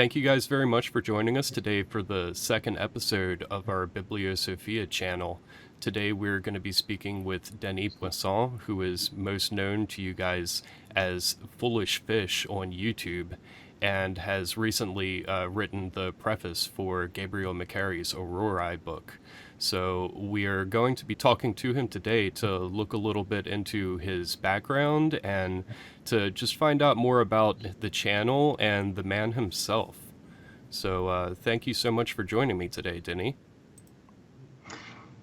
thank you guys very much for joining us today for the second episode of our BiblioSophia channel. Today we're going to be speaking with Denis Poisson, who is most known to you guys as Foolish Fish on YouTube, and has recently written the preface for Gabriel McCarey's Aurorae book. So we are going to be talking to him today to look a little bit into his background and to just find out more about the channel and the man himself. So thank you so much for joining me today, Denis.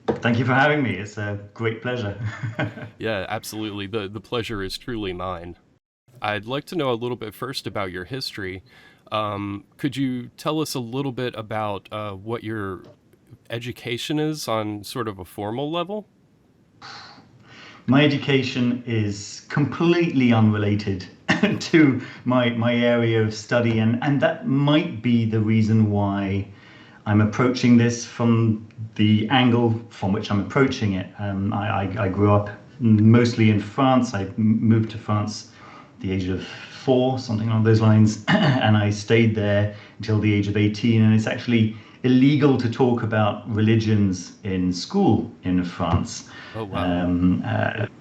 Thank you for having me. It's a great pleasure. Yeah, absolutely. The pleasure is truly mine. I'd like to know a little bit first about your history. Could you tell us a little bit about what your education is on sort of a formal level? My education is completely unrelated to my area of study, and that might be the reason why I'm approaching this from the angle from which I'm approaching it. I grew up mostly in France. I moved to France at the age of 4, something along those lines, and I stayed there until the age of 18. And it's actually illegal to talk about religions in school in France. Oh, wow.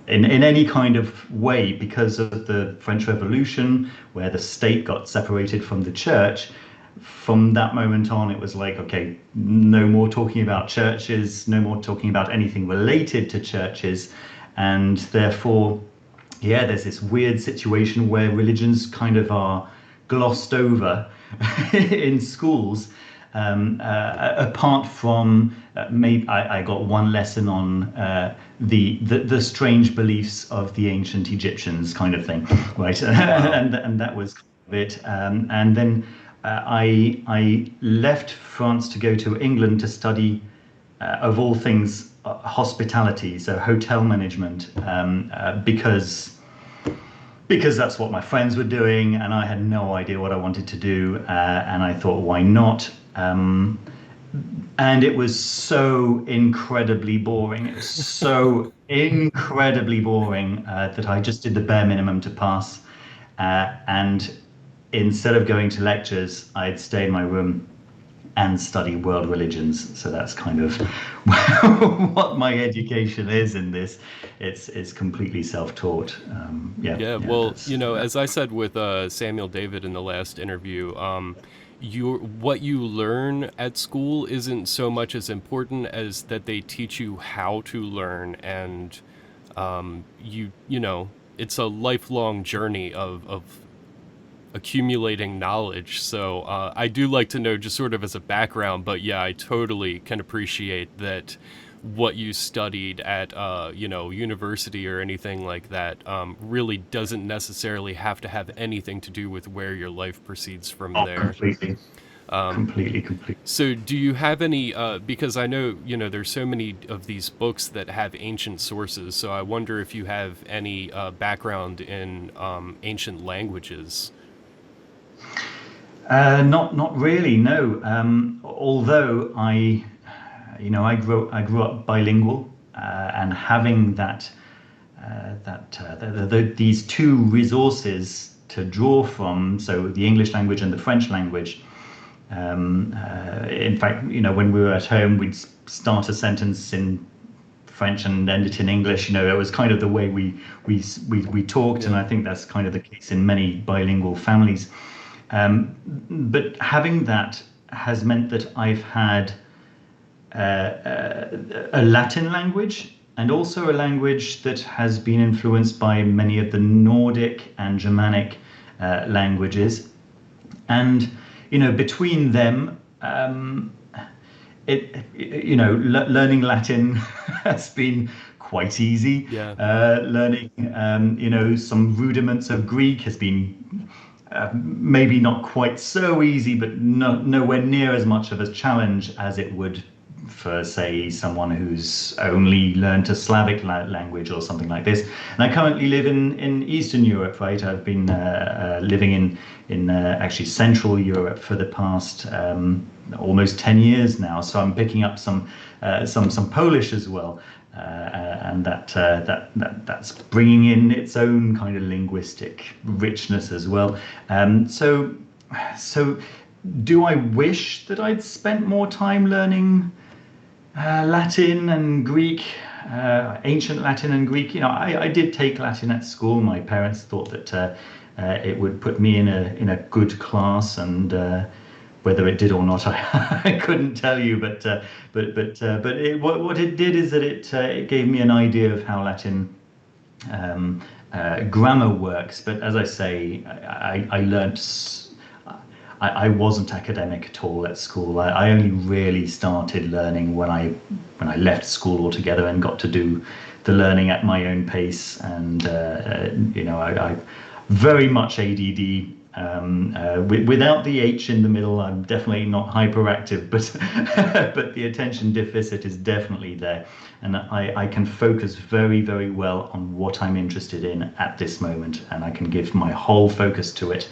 In any kind of way, because of the French Revolution, where the state got separated from the church. From that moment on, it was like, okay, no more talking about churches, no more talking about anything related to churches. And therefore, yeah, there's this weird situation where religions kind of are glossed over in schools. Apart from maybe I got one lesson on the strange beliefs of the ancient Egyptians, kind of thing, right? Wow. and that was it. And then I left France to go to England to study, of all things, hospitality, so hotel management, because that's what my friends were doing, and I had no idea what I wanted to do, and I thought, why not? And it was so incredibly boring. It was so incredibly boring that I just did the bare minimum to pass. And instead of going to lectures, I'd stay in my room and study world religions. So that's kind of what my education is in this. It's completely self-taught. Yeah, well, as I said with Samuel David in the last interview, what you learn at school isn't so much as important as that they teach you how to learn, and it's a lifelong journey of accumulating knowledge. So I do like to know, just sort of as a background, but yeah, I totally can appreciate that what you studied at university or anything like that really doesn't necessarily have to have anything to do with where your life proceeds from Oh, there. completely, completely. So do you have any, because I know, there's so many of these books that have ancient sources, so I wonder if you have any background in ancient languages. Not really, no. Although I grew up bilingual, and having these two resources to draw from, so the English language and the French language. In fact, when we were at home, we'd start a sentence in French and end it in English. It was kind of the way we talked, and I think that's kind of the case in many bilingual families. But having that has meant that I've had a Latin language, and also a language that has been influenced by many of the Nordic and Germanic languages. And between them, learning Latin has been quite easy. Yeah. Learning some rudiments of Greek has been maybe not quite so easy, but nowhere near as much of a challenge as it would for, say, someone who's only learned a Slavic language or something like this. And I currently live in Eastern Europe, right? I've been living in actually Central Europe for the past almost 10 years now. So I'm picking up some Polish as well. And that's bringing in its own kind of linguistic richness as well. So Do I wish that I'd spent more time learning Latin and Greek, ancient Latin and Greek? I did take Latin at school. My parents thought that it would put me in a good class, and whether it did or not, I couldn't tell you. What it did is that it gave me an idea of how Latin grammar works. But as I say, I learnt. I wasn't academic at all at school. I only really started learning when I left school altogether and got to do the learning at my own pace. And I very much ADD. Without the H in the middle, I'm definitely not hyperactive, but the attention deficit is definitely there, and I can focus very, very well on what I'm interested in at this moment, and I can give my whole focus to it.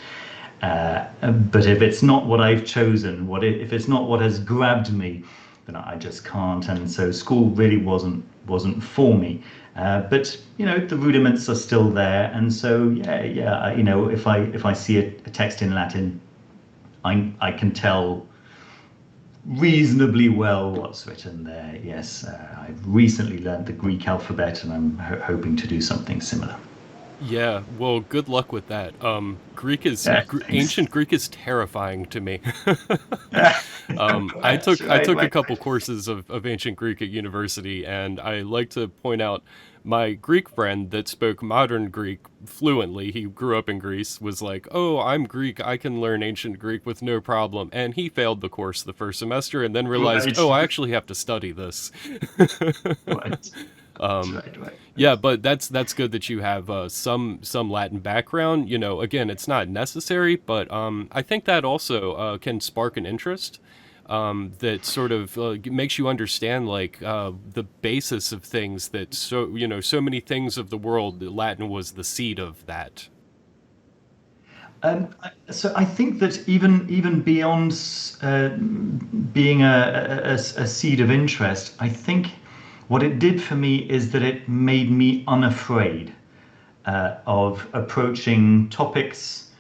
But if it's not what I've chosen, if it's not what has grabbed me, then I just can't. And so school really wasn't for me. But the rudiments are still there, and so if I see a text in Latin, I can tell reasonably well what's written there. Yes, I've recently learned the Greek alphabet, and I'm hoping to do something similar. Yeah, well, good luck with that. Ancient Greek is terrifying to me. I took a couple courses of ancient Greek at university, and I like to point out my Greek friend that spoke modern Greek fluently. He grew up in Greece. Was like, "Oh, I'm Greek. I can learn ancient Greek with no problem." And he failed the course the first semester, and then realized, Right. "Oh, I actually have to study this." Right. Right. Yeah, but that's good that you have some Latin background. Again, it's not necessary, but I think that also can spark an interest that sort of makes you understand like the basis of things that so many things of the world. Latin was the seed of that. So I think that even beyond being a seed of interest, I think what it did for me is that it made me unafraid of approaching topics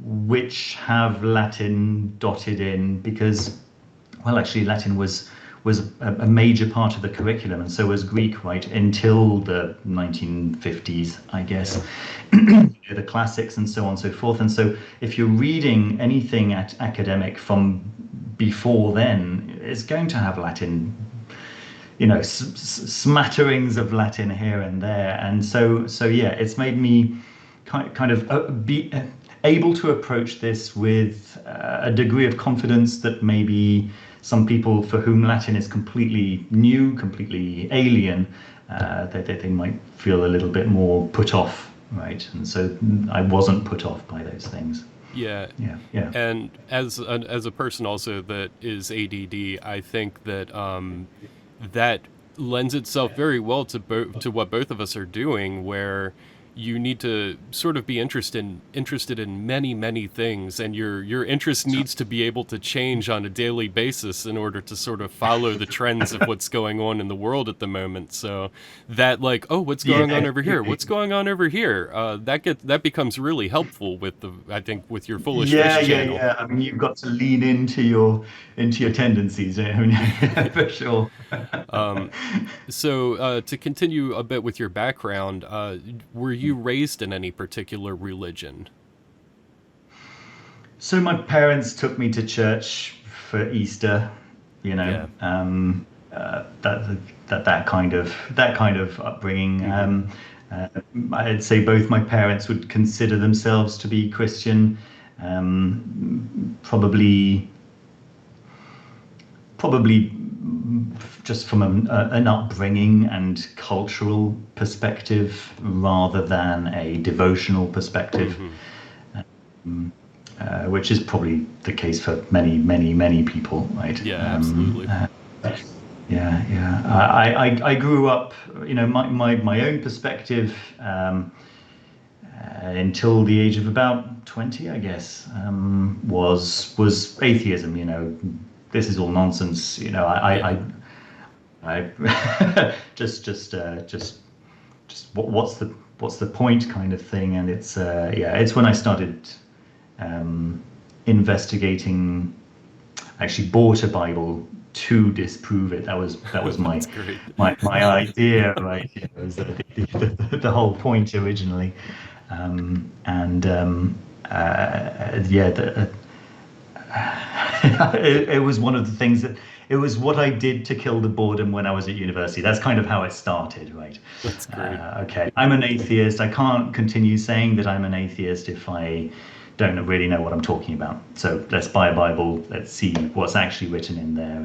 which have Latin dotted in, because, well, actually, Latin was a major part of the curriculum, and so was Greek, right, until the 1950s, I guess. The classics and so on and so forth. And so if you're reading anything at academic from before then, it's going to have Latin, smatterings of Latin here and there. And so yeah, it's made me kind of be able to approach this with a degree of confidence that maybe some people for whom Latin is completely new, completely alien, they might feel a little bit more put off, right? And so I wasn't put off by those things. Yeah. Yeah. And as a person also that is ADD, I think that that lends itself very well to what both of us are doing, where you need to sort of be interested in many things, and your interest needs to be able to change on a daily basis in order to sort of follow the trends of what's going on in the world at the moment. So that, like, oh, what's going on over here? What's going on over here? That becomes really helpful with I think with your Foolish Fish channel. Yeah. I mean, you've got to lean into your tendencies, for sure. So to continue a bit with your background, were you raised in any particular religion? So my parents took me to church for Easter, Yeah. that kind of upbringing. I'd say both my parents would consider themselves to be Christian. Probably just from an upbringing and cultural perspective rather than a devotional perspective. Which is probably the case for many people, right? Yeah, absolutely. I grew up, my own perspective until the age of about 20, I guess, was atheism. This is all nonsense. I just what's the point kind of thing. And it's when I started investigating. Actually, bought a Bible to disprove it. That was my That's great. my idea, right? It was the whole point originally, and yeah, it was one of the things that it was what I did to kill the boredom when I was at university. That's kind of how it started, right? That's great. Okay, I'm an atheist. I can't continue saying that I'm an atheist if I don't really know what I'm talking about. So let's buy a Bible. Let's see what's actually written in there,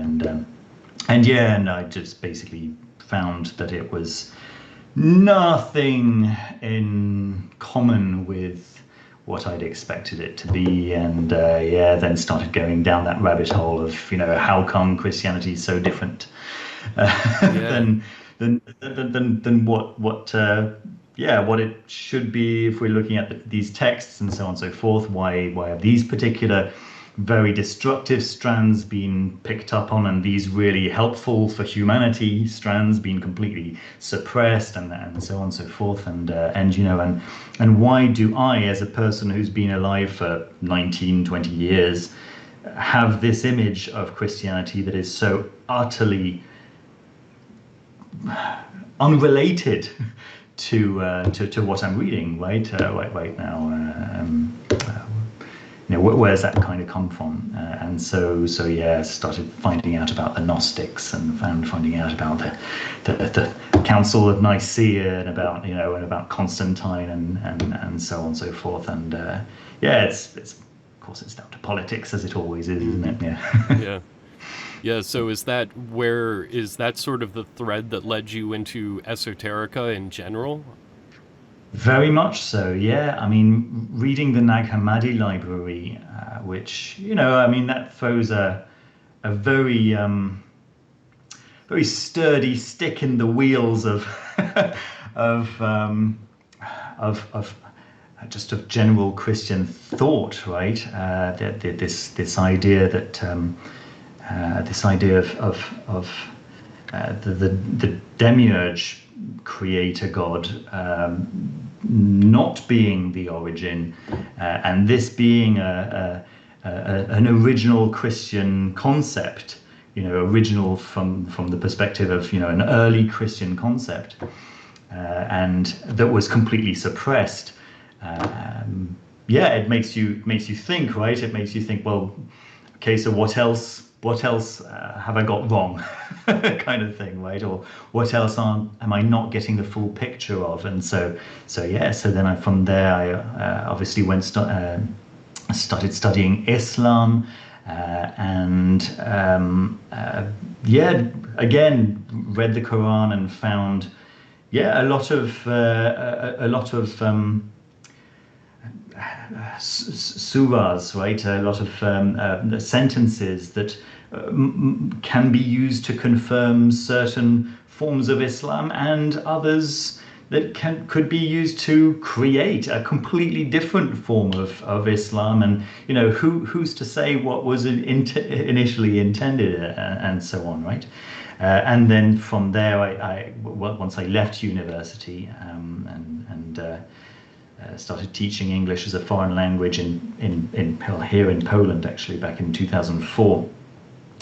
and yeah, and I just basically found that it was nothing in common with what I'd expected it to be, and yeah, then started going down that rabbit hole of how come Christianity is so different than what yeah, what it should be if we're looking at these texts and so on and so forth. Why have these particular very destructive strands been picked up on, and these really helpful for humanity strands been completely suppressed, and so on and so forth, and why do I, as a person who's been alive for 19-20 years, have this image of Christianity that is so utterly unrelated to what I'm reading right now. Where's that kind of come from? And so yeah, started finding out about the Gnostics, and finding out about the Council of Nicaea, and about Constantine, and so on and so forth. And yeah, it's of course it's down to politics, as it always is, isn't it? Yeah. Yeah, so is that sort of the thread that led you into esoterica in general? Very much so, yeah. I mean, reading the Nag Hammadi library, which that throws a very very sturdy stick in the wheels of of just of general Christian thought, right? This idea that the demiurge creator God not being the origin, and this being an original Christian concept, original from the perspective of an early Christian concept, and that was completely suppressed. Yeah, it makes you think, right? It makes you think, well, okay, so what else have I got wrong, kind of thing, right? Or what else am I not getting the full picture of? And so then from there I obviously started studying Islam, and yeah, again read the Quran and found a lot of surahs, right? A lot of sentences that can be used to confirm certain forms of Islam, and others that could be used to create a completely different form of Islam. And who's to say what was initially intended, and so on, right? And then from there, once I left university, and started teaching English as a foreign language here in Poland, actually back in 2004.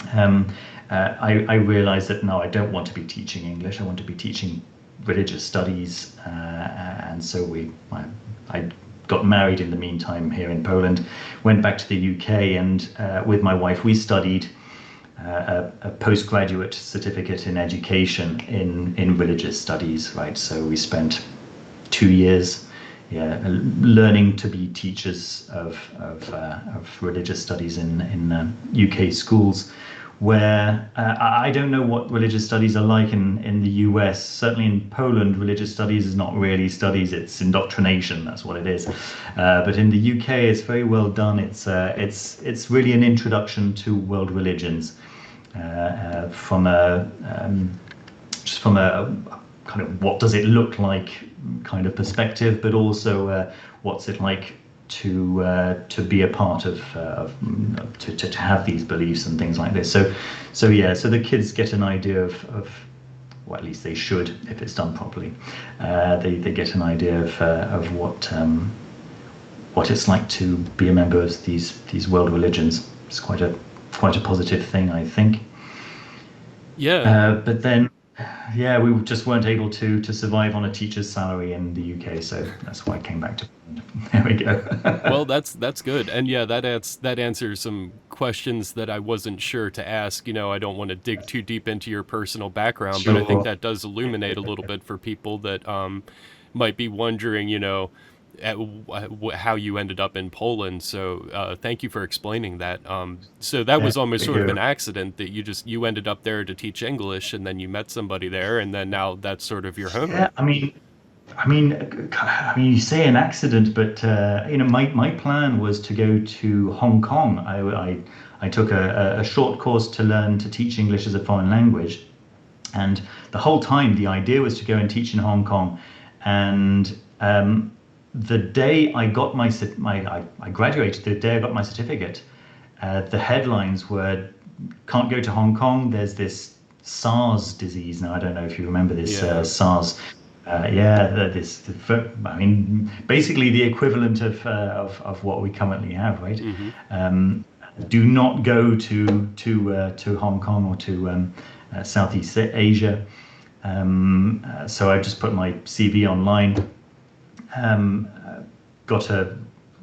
I realized that no, I don't want to be teaching English. I want to be teaching religious studies, and so I got married in the meantime here in Poland, went back to the UK, and with my wife we studied a postgraduate certificate in education in religious studies, right? So we spent 2 years learning to be teachers of religious studies in UK schools, where I don't know what religious studies are like in the US. Certainly in Poland, religious studies is not really studies; it's indoctrination. That's what it is. But in the UK, it's very well done. It's really an introduction to world religions, from a kind of what does it look like kind of perspective, but also what's it like to be a part of to have these beliefs and things like this. So the kids get an idea of well, at least they should, if it's done properly. They get an idea of what it's like to be a member of these world religions. It's quite a positive thing, I think. Yeah. But then, yeah, we just weren't able to survive on a teacher's salary in the UK, so that's why I came back to Poland. There we go. Well, that's good, and yeah, that answers some questions that I wasn't sure to ask. I don't want to dig too deep into your personal background, but I think Sure. that does illuminate a little bit for people that might be wondering, how you ended up in Poland. So thank you for explaining that. So that was almost There sort of we an go. accident that you ended up there to teach English, and then you met somebody there, and then now that's sort of your home. Yeah, you say an accident, but my plan was to go to Hong Kong. I took a short course to learn to teach English as a foreign language, and the whole time the idea was to go and teach in Hong Kong. And the day I got I graduated, the day I got my certificate, the headlines were, "Can't go to Hong Kong. There's this SARS disease." Now I don't know if you remember this Yeah. SARS. Yeah, basically the equivalent of what we currently have, right? Mm-hmm. Do not go to Hong Kong or to Southeast Asia. So I just put my CV online, got a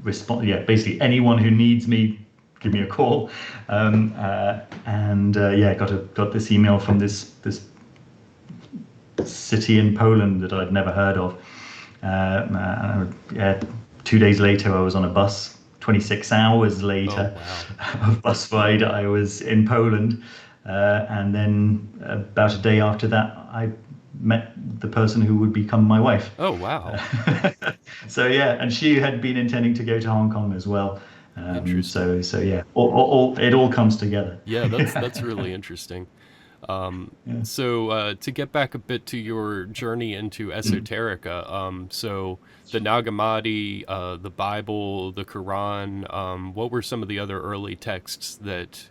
response. Yeah, basically anyone who needs me, give me a call, and yeah, got this email from this city in Poland that I'd never heard of. Yeah, 2 days later, I was on a bus. 26 hours Oh, later wow. of bus ride, I was in Poland. And then about a day after that, I met the person who would become my wife. Oh, wow. So yeah, and she had been intending to go to Hong Kong as well. Interesting. So yeah, it all comes together. Yeah, that's really interesting. Yeah. So to get back a bit to your journey into esoterica, so the Nag Hammadi, the Bible, the Quran, what were some of the other early texts that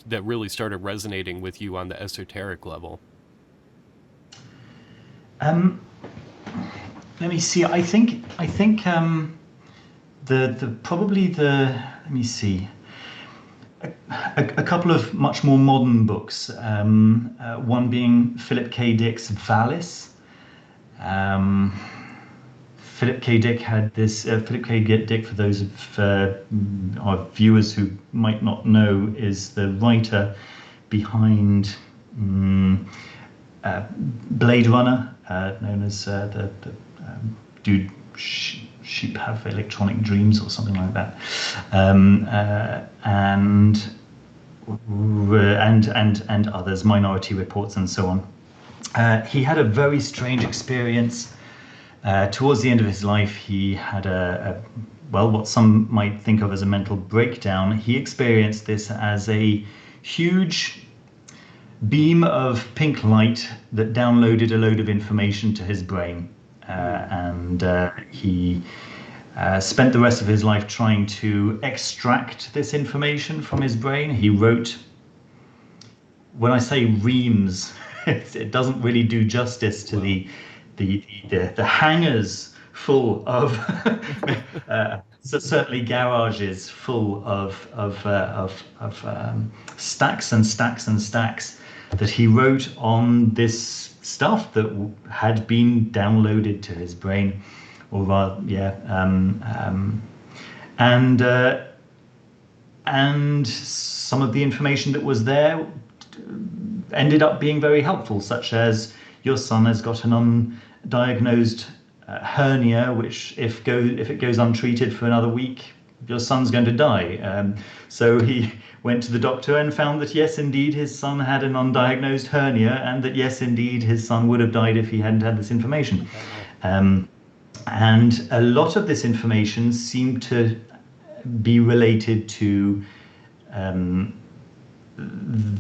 that really started resonating with you on the esoteric level? Um, Let me see. I think the probably the let me see. A couple of much more modern books. One being Philip K. Dick's Valis. Um, Philip K. Dick had this. Philip K. Dick, for those of our viewers who might not know, is the writer behind Blade Runner, known as the dude. Sheep have electronic dreams or something like that, and others, Minority Reports and so on. He had a very strange experience. Towards the end of his life, he had what some might think of as a mental breakdown. He experienced this as a huge beam of pink light that downloaded a load of information to his brain. And he spent the rest of his life trying to extract this information from his brain. He wrote, when I say reams, it doesn't really do justice to the hangars full of, so certainly garages full of stacks and stacks and stacks that he wrote on this stuff that had been downloaded to his brain, or rather, yeah, and some of the information that was there ended up being very helpful, such as your son has got an undiagnosed hernia, which if it goes untreated for another week, your son's going to die. So he went to the doctor and found that yes, indeed, his son had an undiagnosed hernia, and that yes, indeed, his son would have died if he hadn't had this information. And a lot of this information seemed to be related to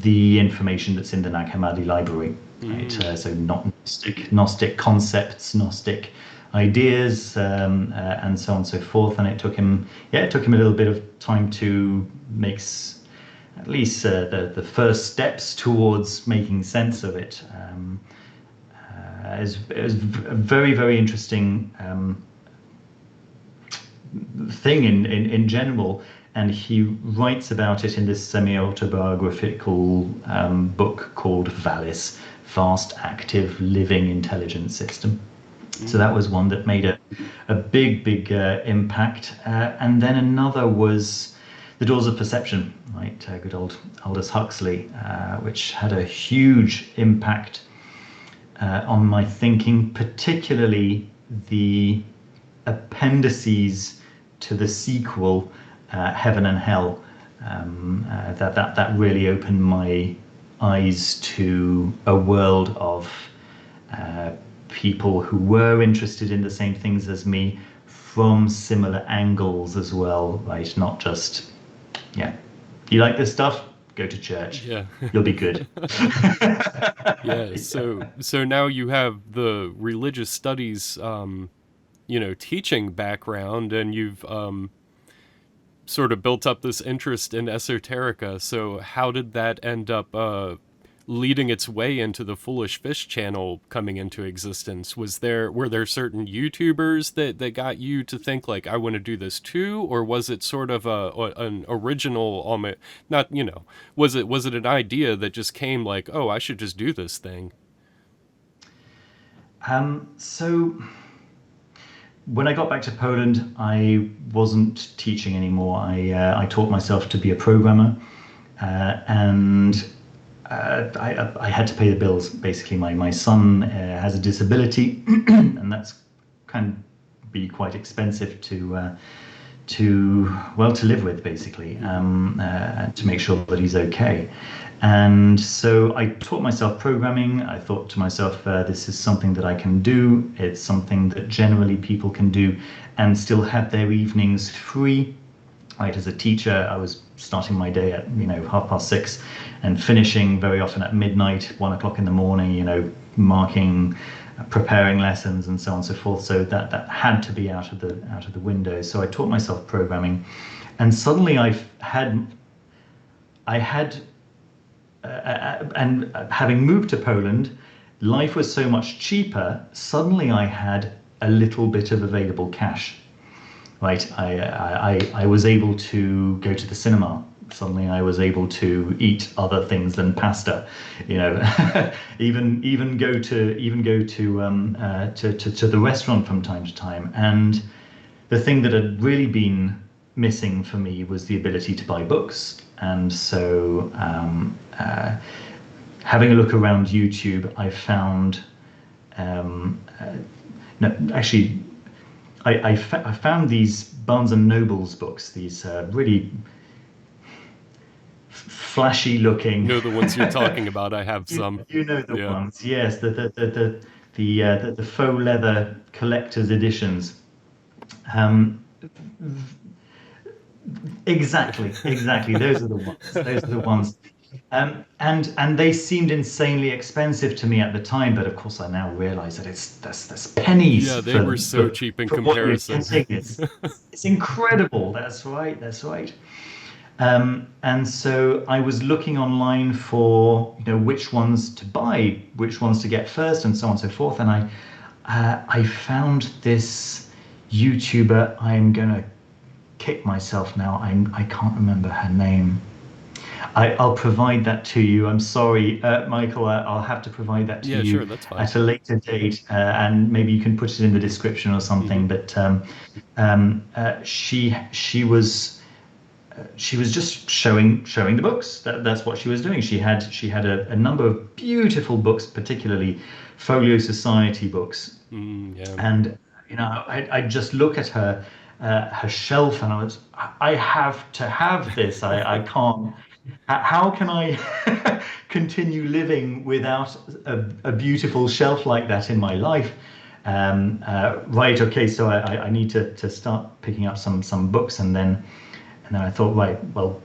the information that's in the Nag Hammadi library. Right? So not Gnostic concepts, Gnostic ideas, and so on and so forth. And it took him a little bit of time to make at least the first steps towards making sense of it. It was a very, very interesting thing in general. And he writes about it in this semi-autobiographical book called Valis, Vast Active Living Intelligence System. So that was one that made a big impact. And then another was The Doors of Perception, right? Good old Aldous Huxley, which had a huge impact on my thinking, particularly the appendices to the sequel, Heaven and Hell. That really opened my eyes to a world of people who were interested in the same things as me from similar angles as well, right? Not just, yeah, you like this stuff? Go to church. Yeah. You'll be good. Yeah. So now you have the religious studies, teaching background, and you've sort of built up this interest in esoterica. So how did that end up leading its way into the Foolish Fish channel coming into existence? Were there certain YouTubers that got you to think like, I want to do this too, or was it sort of an original, not, was it an idea that just came like, oh, I should just do this thing? So when I got back to Poland, I wasn't teaching anymore. I taught myself to be a programmer, and I had to pay the bills. Basically, my son has a disability, and that's can be quite expensive to live with, basically, to make sure that he's okay. And so I taught myself programming. I thought to myself, this is something that I can do. It's something that generally people can do and still have their evenings free. Right, as a teacher, I was starting my day at 6:30 and finishing very often at midnight, 1 o'clock in the morning. Marking, preparing lessons, and so on and so forth. So that had to be out of the window. So I taught myself programming, and suddenly and having moved to Poland, life was so much cheaper. Suddenly, I had a little bit of available cash. Right, I was able to go to the cinema. Suddenly, I was able to eat other things than pasta. Even go to the restaurant from time to time. And the thing that had really been missing for me was the ability to buy books. And so, having a look around YouTube, I found I found these Barnes and Noble's books, these really flashy looking. The ones you're talking about. I have some. You know the ones, yes. The faux leather collector's editions. Exactly. Those are the ones. And they seemed insanely expensive to me at the time, but of course I now realize that that's pennies. Yeah, they were so cheap in comparison. It's incredible. That's right. And so I was looking online for which ones to buy, which ones to get first, and so on and so forth. And I found this YouTuber. I'm gonna kick myself now. I can't remember her name. I'll provide that to you. I'm sorry, Michael. I'll have to provide that to you. Sure, that's fine. At a later date, and maybe you can put it in the description or something. Mm-hmm. But she was just showing the books. That's what she was doing. She had a number of beautiful books, particularly folio society books. And I just look at her shelf, and I have to have this. I can't. How can I continue living without a beautiful shelf like that in my life? Right. Okay. So I need to start picking up some books, and then I thought, right, well,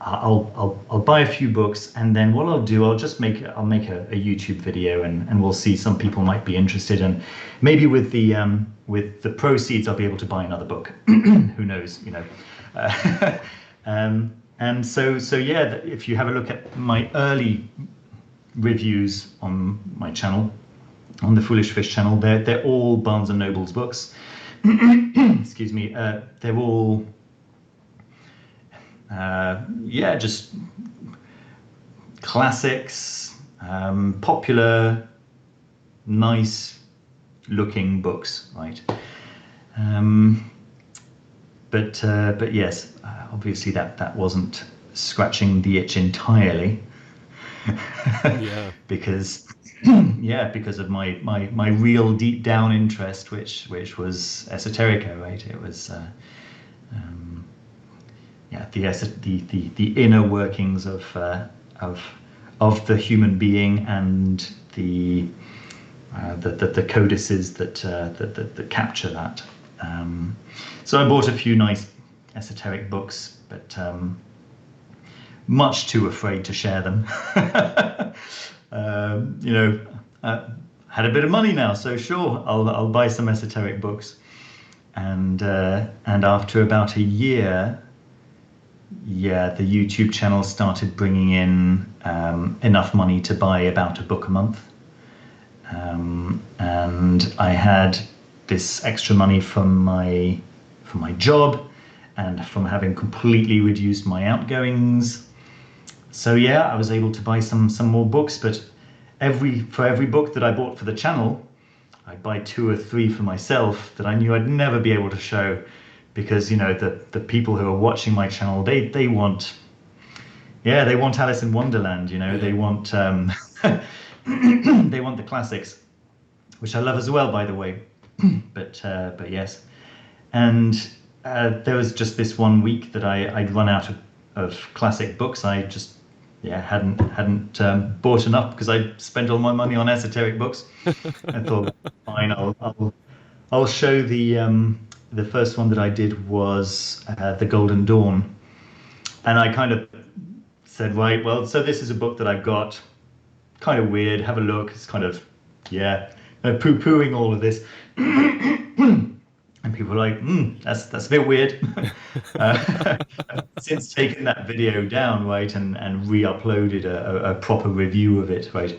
I'll buy a few books, and then what I'll do, I'll make a YouTube video, and we'll see. Some people might be interested, and maybe with the proceeds, I'll be able to buy another book. Who knows, And so yeah, if you have a look at my early reviews on my channel, on the Foolish Fish channel, they're all Barnes and Noble's books. excuse me, they're all, just classics, popular, nice looking books, right? But yes, obviously that wasn't scratching the itch entirely. Yeah. because because of my real deep down interest, which was esoterica, right? It was the inner workings of the human being, and the codices that capture that. So I bought a few nice esoteric books, but much too afraid to share them. Had a bit of money now, so sure, I'll buy some esoteric books. And after about a year, the YouTube channel started bringing in enough money to buy about a book a month. And I had this extra money from my job and from having completely reduced my outgoings. So I was able to buy some more books, but for every book that I bought for the channel, I'd buy 2 or 3 for myself that I knew I'd never be able to show, because the people who are watching my channel, they want Alice in Wonderland, they want they want the classics, which I love as well, by the way. but yes, and there was just this one week that I'd run out of classic books. I just hadn't bought enough, because I spent all my money on esoteric books. I thought, fine, I'll show the first one that I did was The Golden Dawn, and I kind of said, right, well, so this is a book that I've got, kind of weird. Have a look. It's kind of poo-pooing all of this. And people are like, that's a bit weird. Since taking that video down, right, and re-uploaded a proper review of it, right,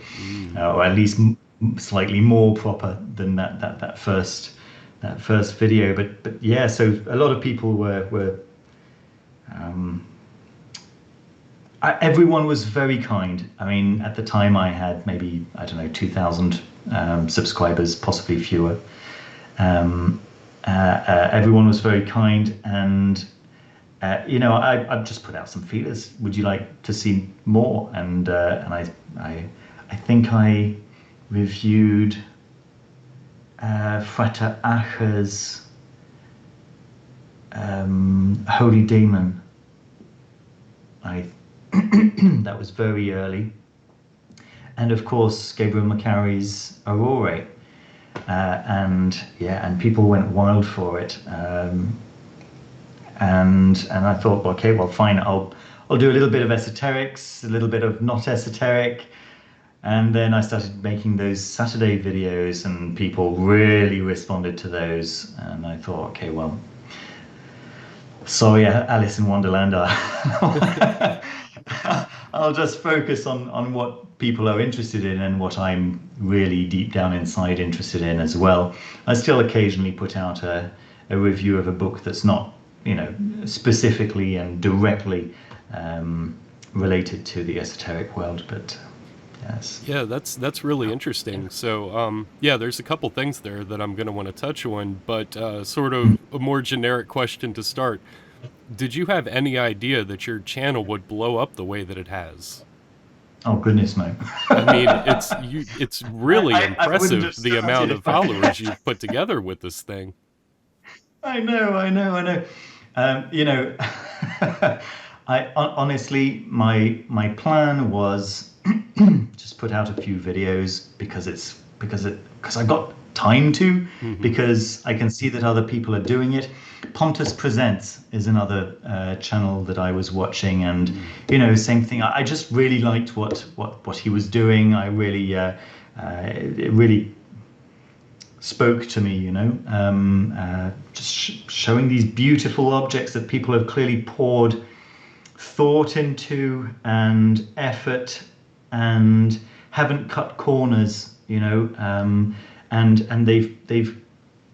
or at least slightly more proper than that first video. But yeah, so a lot of people were everyone was very kind. I mean, at the time I had maybe, I don't know, 2,000 subscribers, possibly fewer. Everyone was very kind, and I've just put out some feelers. Would you like to see more? And I think I reviewed Frater Acher's Holy Demon. That was very early, and of course Gabriel Macari's Aurorae. And people went wild for it, and I thought, okay, well, fine, I'll do a little bit of esoterics, a little bit of not esoteric, and then I started making those Saturday videos, and people really responded to those, and I thought, okay, well, sorry, Alice in Wonderland, I'll just focus on what people are interested in, and what I'm really deep down inside interested in as well. I still occasionally put out a review of a book that's not, specifically and directly related to the esoteric world, but yes. Yeah, that's really interesting. So, there's a couple things there that I'm going to want to touch on, but sort of a more generic question to start. Did you have any idea that your channel would blow up the way that it has? Oh goodness, no. I mean, it's really impressive the amount of followers you've put together with this thing. I know. I honestly, my plan was just put out a few videos because I got time to, because I can see that other people are doing it. Pontus Presents is another channel that I was watching, and same thing. I just really liked what he was doing. I really it really spoke to me, just showing these beautiful objects that people have clearly poured thought into and effort, and haven't cut corners, and they've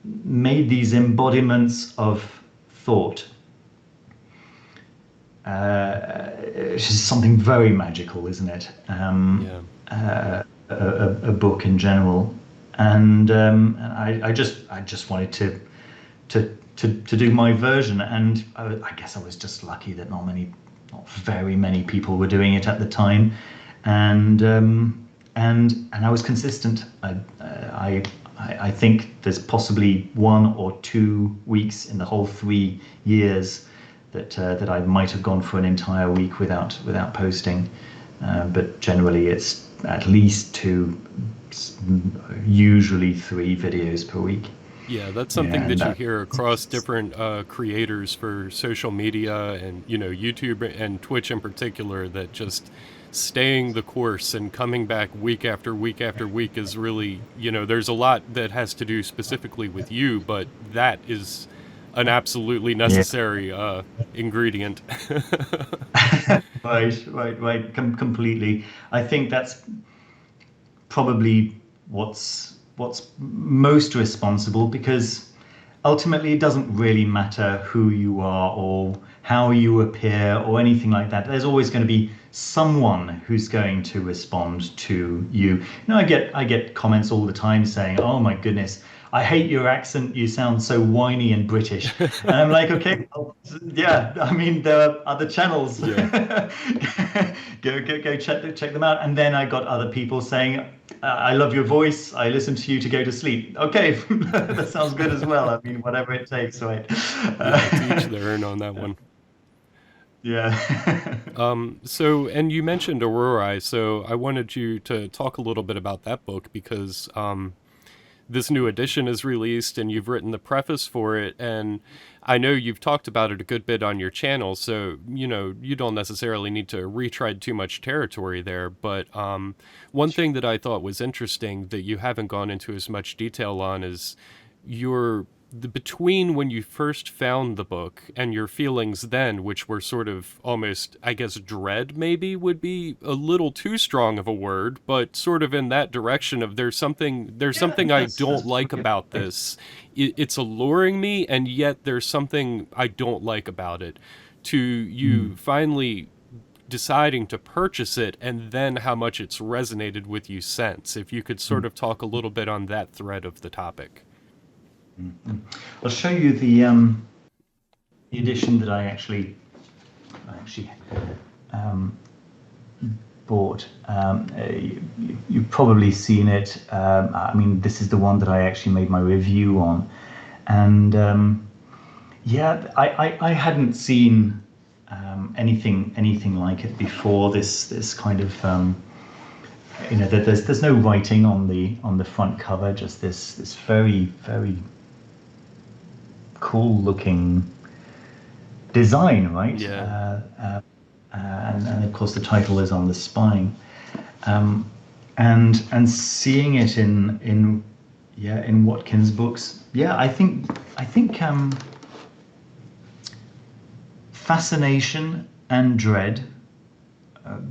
made these embodiments of thought, which is something very magical, isn't it? Yeah. A book in general, and I just wanted to do my version, and I guess I was just lucky that not very many people were doing it at the time, and I was consistent. I think there's possibly 1 or 2 weeks in the whole 3 years that I might have gone for an entire week without posting, but generally it's at least 2, usually 3 videos per week. Yeah, that's something that you hear across different creators for social media and, YouTube and Twitch in particular, that just staying the course and coming back week after week after week is really, there's a lot that has to do specifically with you, but that is an absolutely necessary ingredient. Right. Completely. I think that's probably what's most responsible, because ultimately it doesn't really matter who you are or how you appear or anything like that. There's always going to be someone who's going to respond to you. I get comments all the time saying, "Oh my goodness, I hate your accent. You sound so whiny and British." And I'm like, okay, well, yeah. I mean, there are other channels. Yeah. go check them out. And then I got other people saying, "I love your voice. I listen to you to go to sleep." Okay, that sounds good as well. I mean, whatever it takes, right? Yeah, to each their own on that one. Yeah. So, and you mentioned Aurorae, so I wanted you to talk a little bit about that book, because this new edition is released and you've written the preface for it, and I know you've talked about it a good bit on your channel, so you don't necessarily need to retread too much territory there, but one thing that I thought was interesting that you haven't gone into as much detail on is between when you first found the book and your feelings then, which were sort of almost, I guess, dread maybe would be a little too strong of a word, but sort of in that direction of there's something I don't like about this. It's alluring me, and yet there's something I don't like about it. To you finally deciding to purchase it, and then how much it's resonated with you since. If you could sort of talk a little bit on that thread of the topic. I'll show you the edition that I actually bought. You've probably seen it. I mean, this is the one that I actually made my review on, and I hadn't seen anything like it before. This kind of there's no writing on the front cover, just this very, very cool looking design, right? Yeah. And of course the title is on the spine, and seeing it in Watkins' books, I think fascination and dread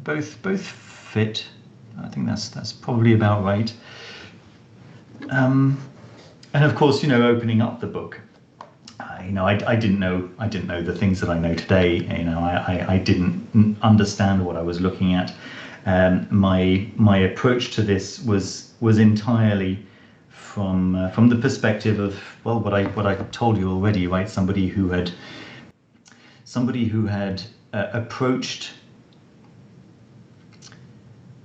both fit. I think that's probably about right. And of course, opening up the book, I didn't know the things that I know today. I didn't understand what I was looking at. My approach to this was entirely from the perspective of, well, what I told you already, right? Somebody who had approached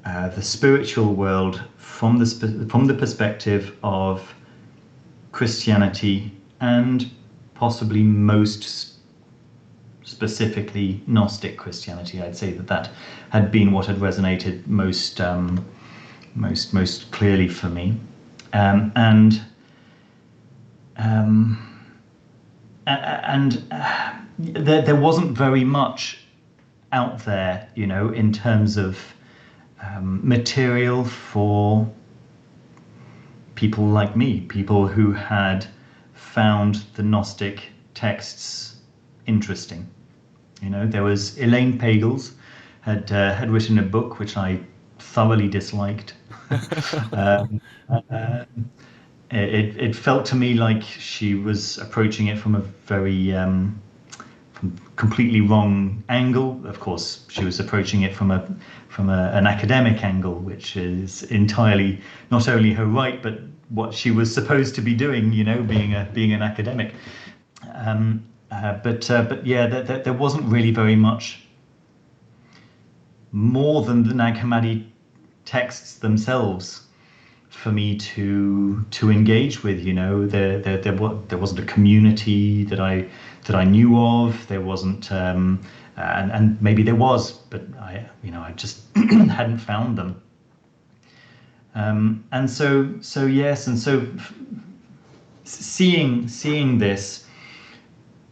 the spiritual world from the perspective of Christianity, and possibly most specifically Gnostic Christianity. I'd say that had been what had resonated most clearly for me, and there wasn't very much out there, in terms of material for people like me, people who had found the Gnostic texts interesting. There was Elaine Pagels had written a book which I thoroughly disliked, it felt to me like she was approaching it from a very from completely wrong angle. Of course, she was approaching it from an academic angle, which is entirely not only her right, but what she was supposed to be doing. You know, being an academic. But yeah, there wasn't really very much more than the Nag Hammadi texts themselves for me to engage with. You know, there wasn't a community that I knew of. There wasn't, and maybe there was, but I just hadn't found them. And so yes, and so seeing this,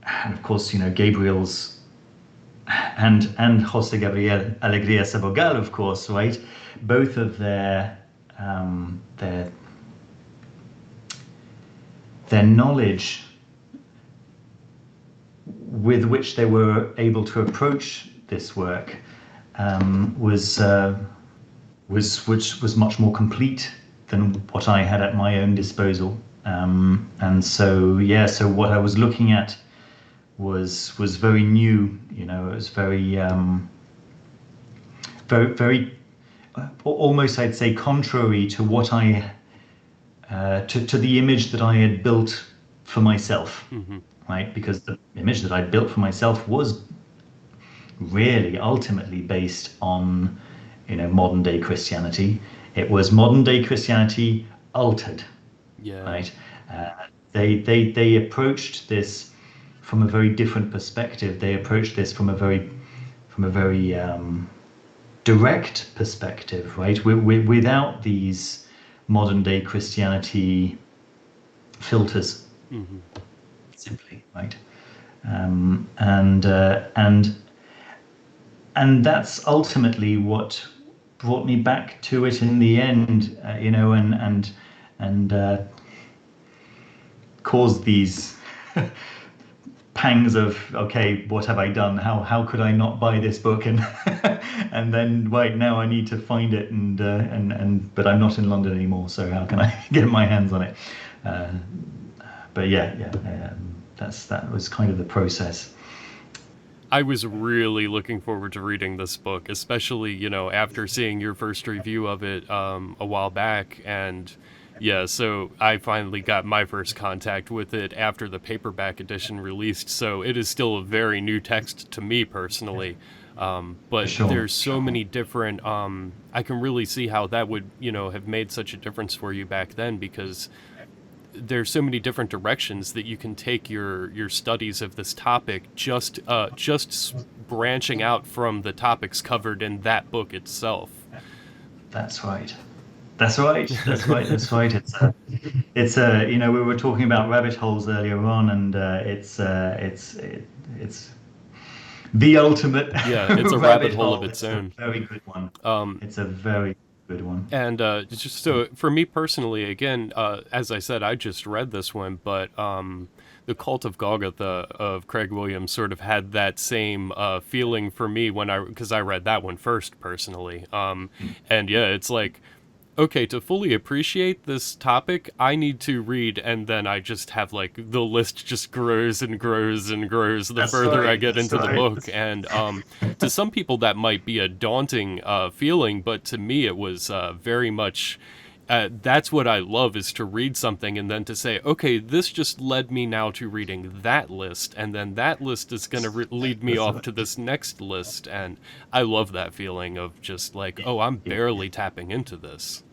and of course, Gabriel's and Jose Gabriel Alegría Sabogal, of course, right? Both of their knowledge with which they were able to approach this work was much more complete than what I had at my own disposal. And so what I was looking at was very new. It was very almost, I'd say, contrary to what to the image that I had built for myself. Mm-hmm. Right, because the image that I built for myself was really ultimately based on modern day Christianity. It was modern day Christianity altered. Yeah. Right. They approached this from a very different perspective. They approached this from a very direct perspective, right? Without these modern day Christianity filters, mm-hmm. Simply, right? And that's ultimately what brought me back to it in the end, and caused these pangs of, okay, what have I done? How could I not buy this book? And and then right now I need to find it, but I'm not in London anymore, so how can I get my hands on it? But that was kind of the process. I was really looking forward to reading this book, especially, after seeing your first review of it a while back. And yeah, so I finally got my first contact with it after the paperback edition released. So it is still a very new text to me personally. But sure. There's so many different, I can really see how that would, have made such a difference for you back then, because there's so many different directions that you can take your studies of this topic, just branching out from the topics covered in that book itself. That's right. It's we were talking about rabbit holes earlier on, and it's the ultimate. Yeah, it's a rabbit hole of its own. A very good one. It's a very good one. And just so for me personally, again, as I said, I just read this one, but The Cult of Golgotha of Craig Williams sort of had that same feeling for me because I read that one first personally. And yeah, it's like, okay, to fully appreciate this topic, I need to read, and then I just have the list just grows and grows and grows the further I get into the book. And to some people that might be a daunting feeling, but to me it was very much, that's what I love, is to read something and then to say, okay, this just led me now to reading that list, and then that list is going to lead me off to this next list. And I love that feeling of just oh, I'm barely tapping into this.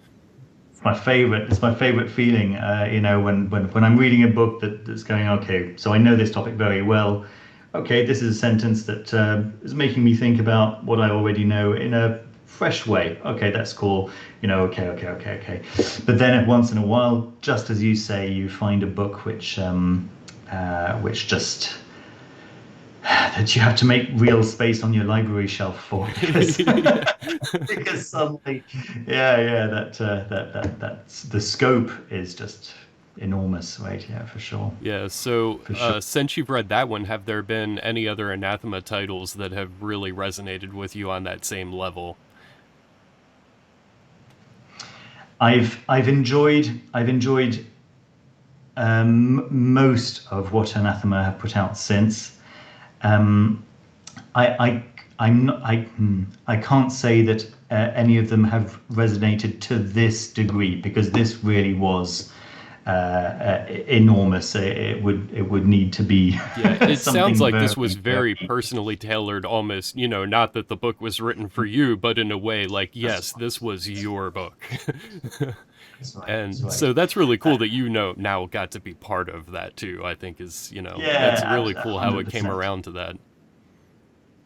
It's my favorite feeling, when I'm reading a book that's going, okay, so I know this topic very well. Okay, this is a sentence that is making me think about what I already know in a fresh way. Okay, that's cool. Okay. But then once in a while, just as you say, you find a book which just that you have to make real space on your library shelf for, because, because suddenly, that's the scope is just enormous, right? Yeah, for sure. Yeah. So since you've read that one, have there been any other Anathema titles that have really resonated with you on that same level? I've enjoyed most of what Anathema have put out since. I I'm not, I can't say that any of them have resonated to this degree, because this really was enormous. It would need to be Yeah, it sounds something like very, this was very very. personally tailored, almost, not that the book was written for you, but in a way, like, That's yes, this was your book. right. That's And right. so that's really Uh, cool that now got to be part of that too. I think is, that's yeah, really cool how it came 100%. around to that.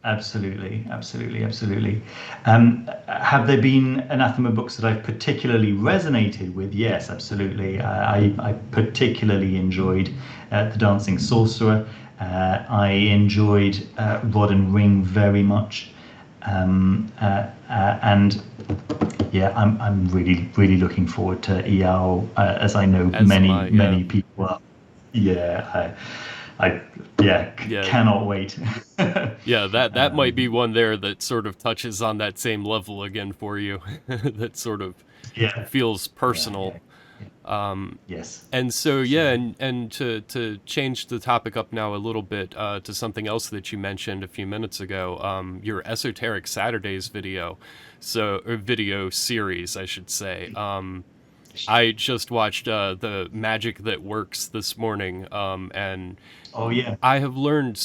Absolutely, absolutely, absolutely. Have there been Anathema books that I've particularly resonated with? Yes, absolutely. I particularly enjoyed The Dancing Sorcerer. I enjoyed Rod and Ring very much. And yeah, I'm really, really looking forward to Eao, as I know As am many, I, yeah. many people are. Yeah, I yeah, Yeah. cannot wait. Yeah, that might be Um, one there that sort of touches on that same level again for you. That sort of yeah, feels yeah, personal. yeah, yeah. Yes, And so, so yeah, and to change the topic up now a little bit to something else that you mentioned a few minutes ago, your Esoteric Saturdays video, or video series, I should say. I just watched the Magic That Works this morning, and oh yeah, I have learned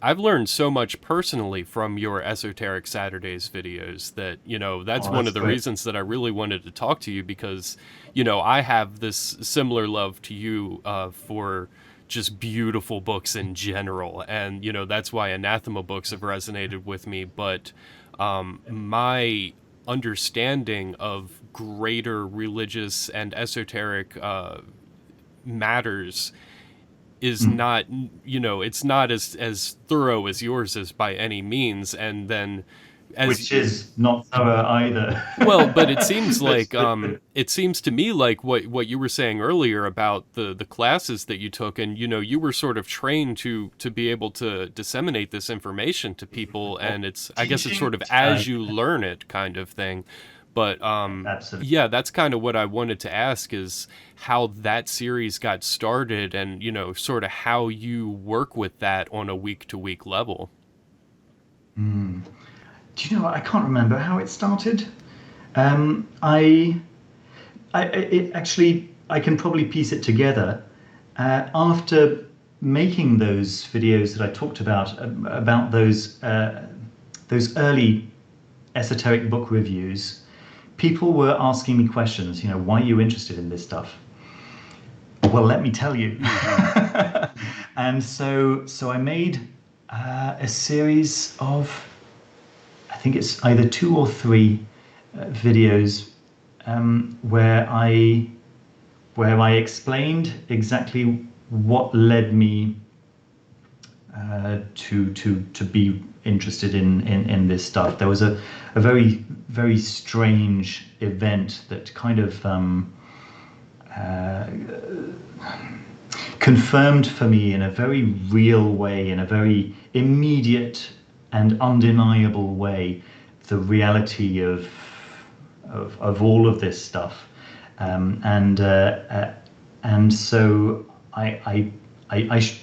I've learned so much personally from your Esoteric Saturdays videos that, that's oh one that's of the great. reasons that I really wanted to talk to you because, I have this similar love to you for just beautiful books in general. And, that's why Anathema books have resonated with me. But my understanding of greater religious and esoteric matters is Mm. not, it's not as thorough as yours is by any means. And then as Which is not thorough either. well, but it seems But, like it seems to me like what you were saying earlier about the classes that you took, and you were sort of trained to be able to disseminate this information to people, and I guess it's sort teaching, of as you learn it kind of thing. But absolutely. yeah, that's kind of what I wanted to ask is how that series got started, and sort of how you work with that on a week to week level. Do you know what? I can't remember how it started. It actually, I can probably piece it together. After making those videos that I talked about those early esoteric book reviews, people were asking me questions. Why are you interested in this stuff? Well, let me tell you. Hmm. And so I made a series of, I think it's either 2 or 3 videos, where I explained exactly what led me to be interested in this stuff. There was a very, very strange event that kind of confirmed for me in a very real way, in a very immediate and undeniable way, the reality of all of this stuff. And so I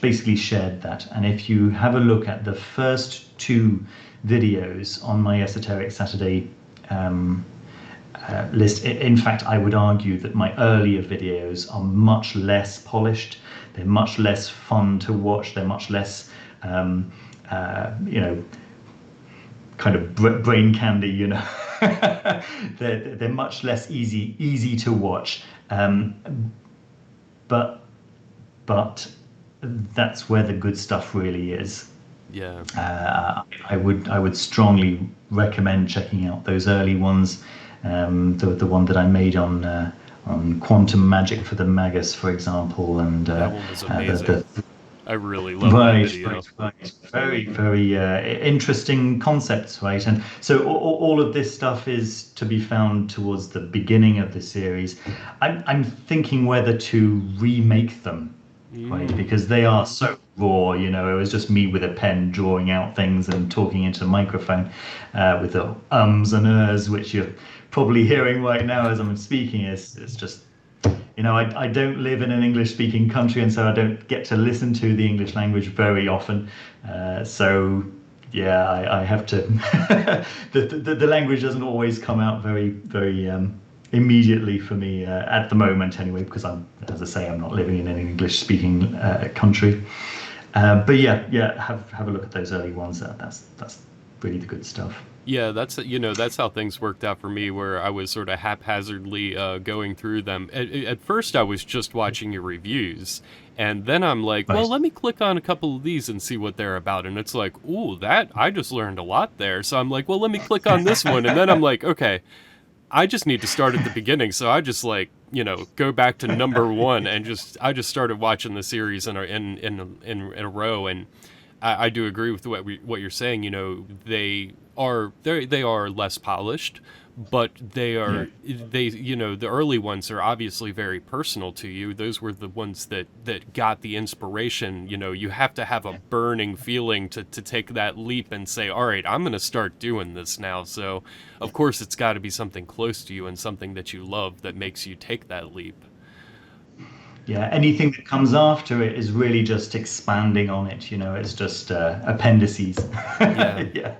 basically shared that. And if you have a look at the first 2 videos on my Esoteric Saturday list, in fact, I would argue that my earlier videos are much less polished. They're much less fun to watch. They're much less, kind of brain candy. They're much less easy to watch. But that's where the good stuff really is. Yeah. I would strongly recommend checking out those early ones. The one that I made on quantum magic for the Magus, for example, and That one was amazing. the I really love that right, video. right. Very, very interesting concepts, right? And so all of this stuff is to be found towards the beginning of the series. I'm thinking whether to remake them, right? Mm. Because they are so raw. It was just me with a pen drawing out things and talking into a microphone, with the ums and ers, which you're probably hearing right now as I'm speaking. It's just I don't live in an English-speaking country, and so I don't get to listen to the English language very often. So yeah, I have to. The language doesn't always come out very immediately for me at the moment, anyway, because as I say, I'm not living in an English-speaking country. But yeah, have a look at those early ones. That's really the good stuff. Yeah, that's how things worked out for me, where I was sort of haphazardly going through them. At first, I was just watching your reviews, and then I'm like, well, Right. let me click on a couple of these and see what they're about. And it's like, ooh, that I just learned a lot there. So I'm like, well, let me click on this one, and then I'm like, okay, I just need to start at the beginning. So I just go back to number one, and I just started watching the series in a row. And I do agree with what you're saying. They are less polished, but Yeah. the early ones are obviously very personal to you. Those were the ones that got the inspiration. You have to have a burning feeling to take that leap and say, all right, I'm going to start doing this now. So of course it's got to be something close to you and something that you love that makes you take that leap. Yeah, anything that comes after it is really just expanding on it. It's just appendices. Yeah. Yeah.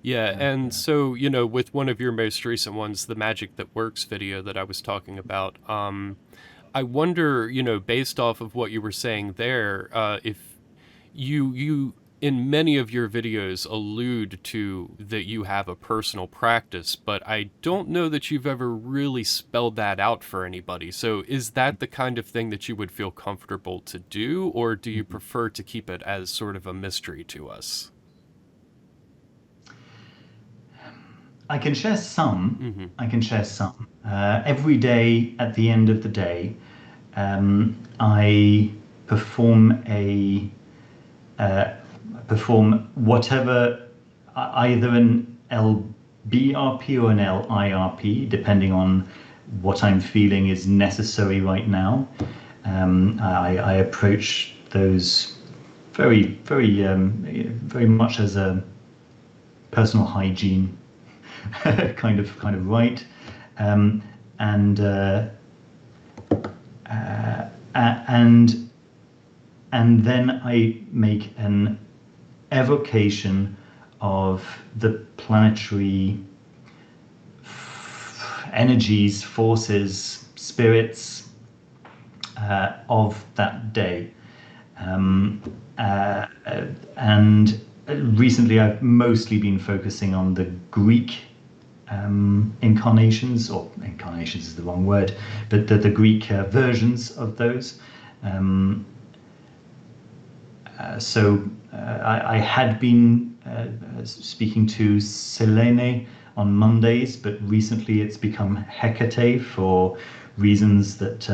Yeah, and so, with one of your most recent ones, the Magic That Works video that I was talking about, I wonder, based off of what you were saying there, if you in many of your videos allude to that you have a personal practice, but I don't know that you've ever really spelled that out for anybody. So is that the kind of thing that you would feel comfortable to do, or do you prefer to keep it as sort of a mystery to us? I can share some. Mm-hmm. I can share some. Every day at the end of the day, I perform perform whatever, either an LBRP or an LIRP, depending on what I'm feeling is necessary right now. I approach those very much as a personal hygiene kind of right, and and and then I make an evocation of the planetary energies, forces, spirits of that day. And recently I've mostly been focusing on the Greek incarnations, or incarnations is the wrong word, but the Greek versions of those. I had been speaking to Selene on Mondays, but recently it's become Hecate for reasons that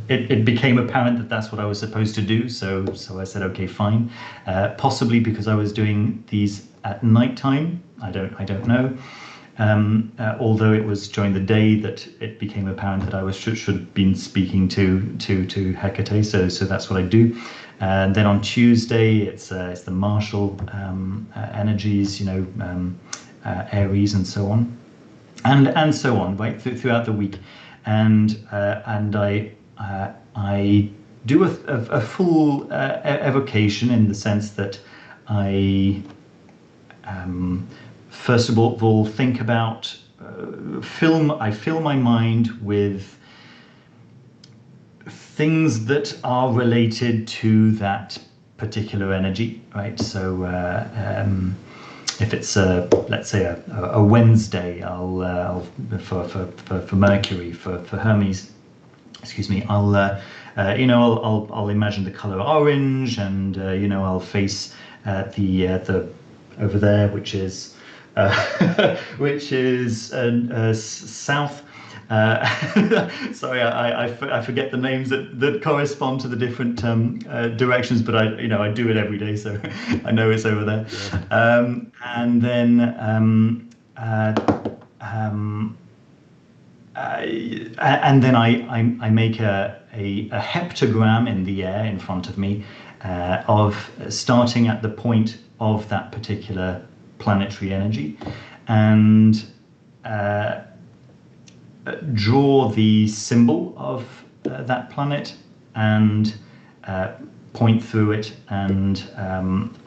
it became apparent that that's what I was supposed to do. So I said, okay, fine. Possibly because I was doing these at night time. I don't know. Although it was during the day that it became apparent that I should have been speaking to Hecate. So that's what I do. And then on Tuesday, it's the martial energies, Aries and so on, and so on, right, throughout the week. And I do a full evocation, in the sense that I first of all think about I fill my mind with things that are related to that particular energy, right? So if it's let's say a Wednesday, I'll for Mercury, for Hermes, excuse me, I'll imagine the color orange, and I'll face the over there, which is south. Sorry, I forget the names that correspond to the different directions, but I do it every day, so I know it's over there. Yeah. And then I make a heptagram in the air in front of me, of starting at the point of that particular planetary energy, and draw the symbol of that planet and point through it and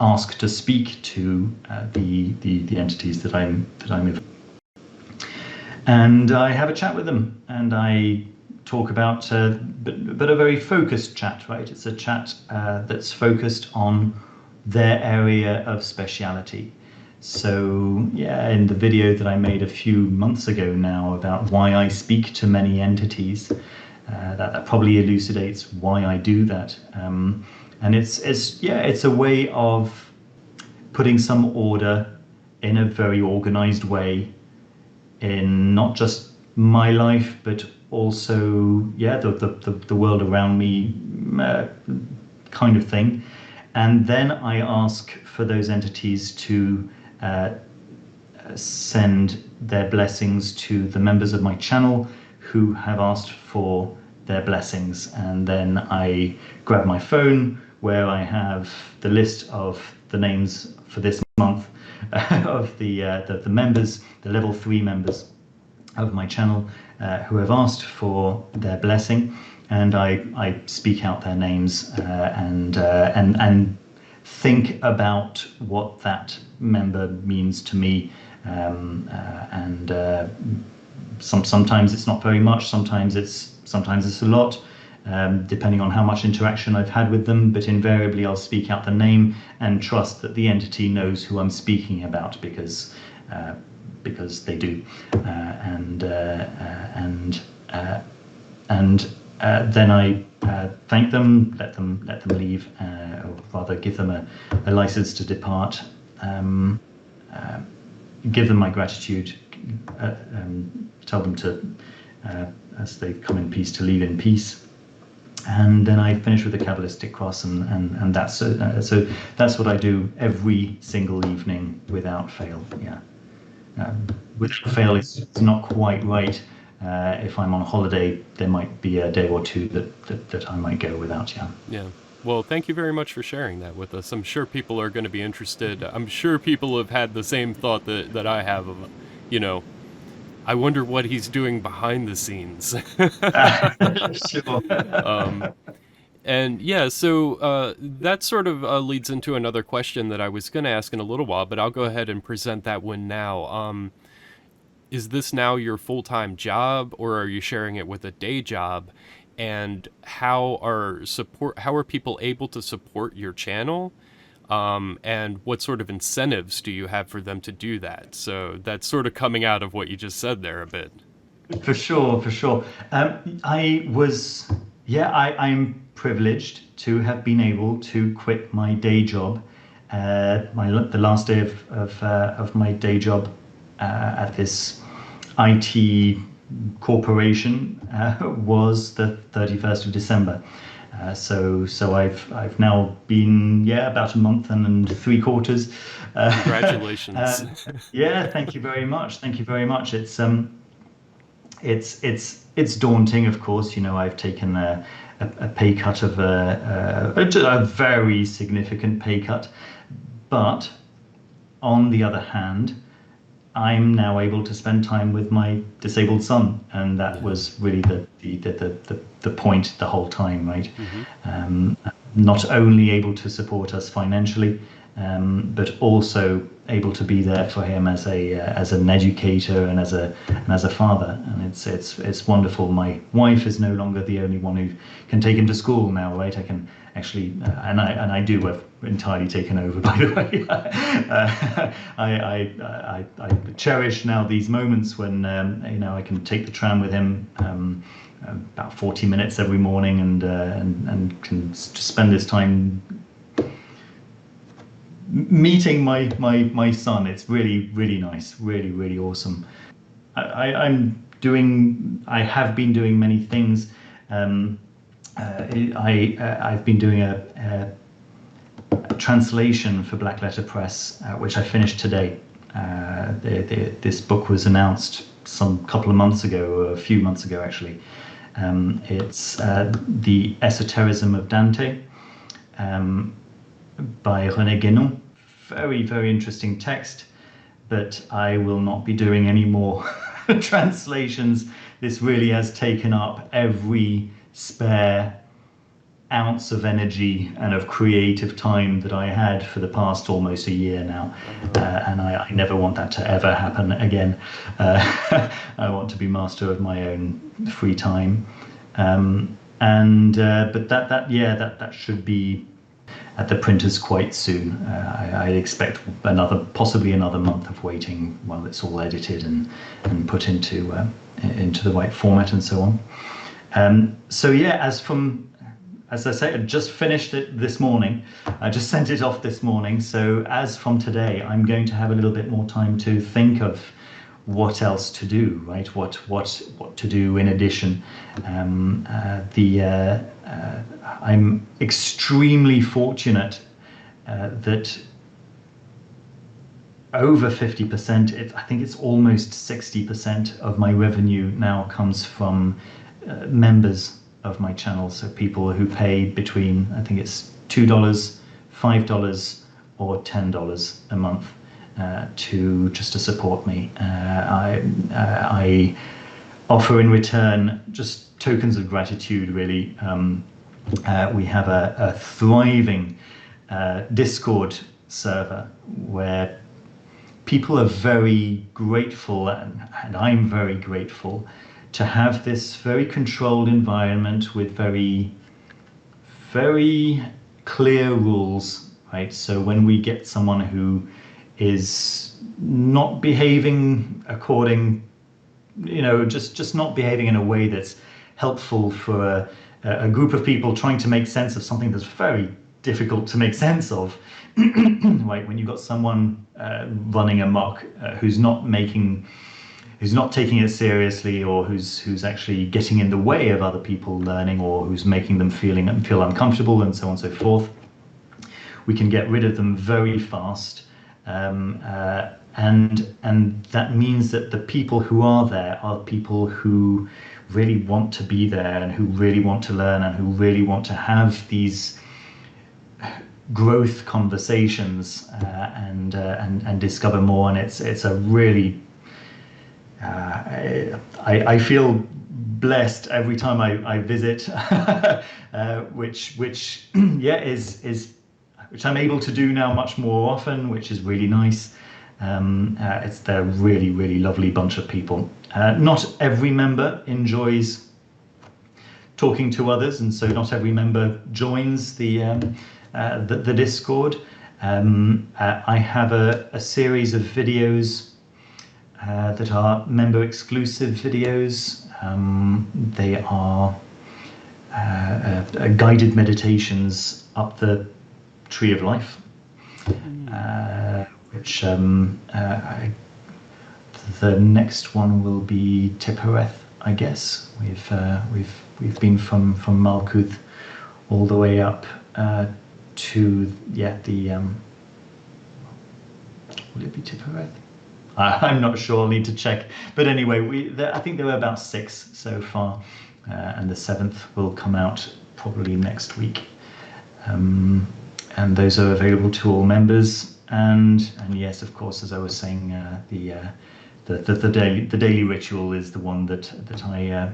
ask to speak to the entities that I'm with. And I have a chat with them, and I talk about, but a very focused chat, right? It's a chat that's focused on their area of speciality. So yeah, in the video that I made a few months ago now about why I speak to many entities, that probably elucidates why I do that. And it's a way of putting some order in a very organized way in not just my life, but also the world around me, kind of thing. And then I ask for those entities to send their blessings to the members of my channel who have asked for their blessings. And then I grab my phone where I have the list of the names for this month of the members, the level 3 members of my channel who have asked for their blessing, and I speak out their names and think about what that member means to me, sometimes it's not very much, sometimes it's a lot, depending on how much interaction I've had with them, but invariably I'll speak out the name and trust that the entity knows who I'm speaking about, because they do, then I thank them, let them leave, or rather give them a license to depart, give them my gratitude, tell them to, as they come in peace, to leave in peace. And then I finish with a Kabbalistic cross, and that's so that's what I do every single evening without fail. Yeah, without fail it's not quite right. If I'm on holiday, there might be a day or two that I might go without. Yeah. Yeah. Well, thank you very much for sharing that with us. I'm sure people are going to be interested. I'm sure people have had the same thought that I have of, I wonder what he's doing behind the scenes. Sure. And yeah, so that sort of leads into another question that I was going to ask in a little while, but I'll go ahead and present that one now. Is this now your full-time job, or are you sharing it with a day job? And how are people able to support your channel? And what sort of incentives do you have for them to do that? So that's sort of coming out of what you just said there a bit. For sure. I'm privileged to have been able to quit my day job. The last day of my day job at this IT corporation was the 31st of December. So I've now been about a month and 3/4. Congratulations. Yeah, thank you very much. It's daunting, of course. I've taken a pay cut of a very significant pay cut, but on the other hand, I'm now able to spend time with my disabled son, and that was really the point the whole time, right? Mm-hmm. Not only able to support us financially, but also able to be there for him as an educator and as a father, and it's wonderful. My wife is no longer the only one who can take him to school now, right? I can actually, and I do. I've entirely taken over, by the way. I cherish now these moments when I can take the tram with him about 40 minutes every morning, and can spend this time meeting my son. It's really nice, really awesome. I have been doing many things. I've been doing a translation for Black Letter Press, which I finished today. This book was announced couple of months ago, or a few months ago actually. It's The Esotericism of Dante, by René Guénon. Very interesting text. but I will not be doing any more translations. This really has taken up every spare ounce of energy and of creative time that I had for the past almost a year now. And I never want that to ever happen again. I want to be master of my own free time. But that should be at the printers quite soon. I expect possibly another month of waiting while it's all edited and put into the right format and so on. As I say, I just finished it this morning. I just sent it off this morning. So as from today, I'm going to have a little bit more time to think of what else to do, right? What to do in addition. I'm extremely fortunate that over 50%, I think it's almost 60% of my revenue now comes from members of my channel. So people who pay between, I think it's $2, $5 or $10 a month to support me. I offer in return just tokens of gratitude, really. We have a thriving Discord server where people are very grateful, and I'm very grateful to have this very controlled environment with very, very clear rules, right? So when we get someone who is not behaving according, just not behaving in a way that's helpful for a group of people trying to make sense of something that's very difficult to make sense of, right? When you've got someone running amok who's not taking it seriously, or who's actually getting in the way of other people learning, or who's making them feel uncomfortable, and so on and so forth, we can get rid of them very fast. And that means that the people who are there are people who really want to be there, and who really want to learn, and who really want to have these growth conversations and discover more. And it's a really I feel blessed every time I visit, which I'm able to do now much more often, which is really nice. They're a really, really lovely bunch of people. Not every member enjoys talking to others, and so not every member joins the Discord. I have a series of videos that are member exclusive videos. They are guided meditations up the Tree of Life, which the next one will be Tippereth, I guess. We've been from Malkuth all the way up to will it be Tippereth? I'm not sure. I'll need to check. But anyway, I think there were about 6 so far, and the 7th will come out probably next week. And those are available to all members. And yes, of course, as I was saying, the daily ritual is the one that I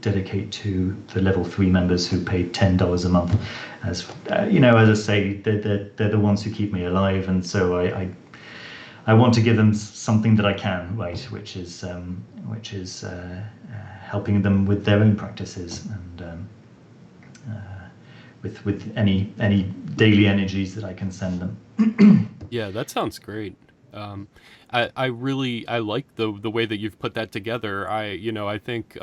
dedicate to the level 3 members who pay $10 a month. As as I say, they're the ones who keep me alive, and so I want to give them something that I can, right, which is helping them with their own practices, and with any daily energies that I can send them. Yeah, that sounds great. I really like the way that you've put that together. I think